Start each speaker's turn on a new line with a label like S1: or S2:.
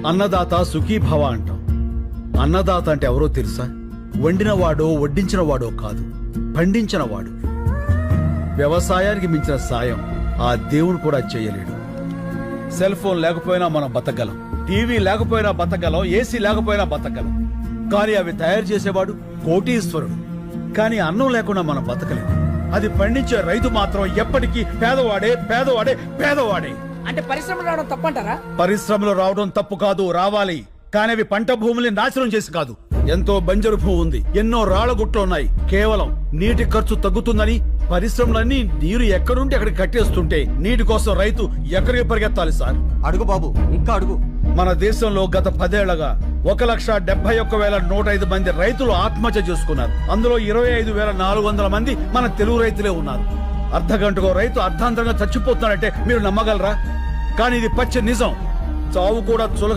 S1: అన్నదాత సుఖీభవ అంటాం. అన్నదాత అంటే ఎవరో తెలుసా? వండినవాడో వడ్డించినవాడో కాదు, పండించినవాడు. వ్యవసాయానికి మించిన సాయం ఆ దేవుడు కూడా చేయలేడు. సెల్ ఫోన్ లేకపోయినా మనం బతకగలం, టీవీ లేకపోయినా బతకగలం, ఏసీ లేకపోయినా బతకగలం. కానీ అవి తయారు చేసేవాడు కోటీశ్వరుడు. కానీ అన్నం లేకుండా మనం బతకలేము. అది పండించే రైతు మాత్రం ఎప్పటికీ పేదవాడే పేదవాడే పేదవాడే.
S2: అంటే పరిశ్రమలు రావడం తప్పంటారా?
S1: పరిశ్రమలు రావడం తప్పు కాదు, రావాలి. కానీ అవి పంట భూముల్ని నాశనం చేసి కాదు. ఎంతో బంజరు భూమి ఉంది, ఎన్నో రాళ్లగుట్లు ఉన్నాయి. కేవలం నీటి ఖర్చు తగ్గుతుందని పరిశ్రమలన్నీ నీరు ఎక్కడుంటే అక్కడికి కట్టేస్తుంటే నీటి కోసం రైతు ఎక్కడికి పరిగెత్తాలి సార్?
S3: అడుగు బాబు, ఇంకా అడుగు.
S1: మన దేశంలో గత 10 ఏళ్లగా 1,71,105 మంది రైతులు ఆత్మహత్య చేసుకున్నారు. అందులో 25,400 మంది మన తెలుగు రైతులే ఉన్నారు. అర్ధగంటకో రైతు అర్ధాంతరంగా చచ్చిపోతున్నాడంటే మీరు నమ్మగలరా? కానీ ఇది పచ్చి నిజం. చావు కూడా చులక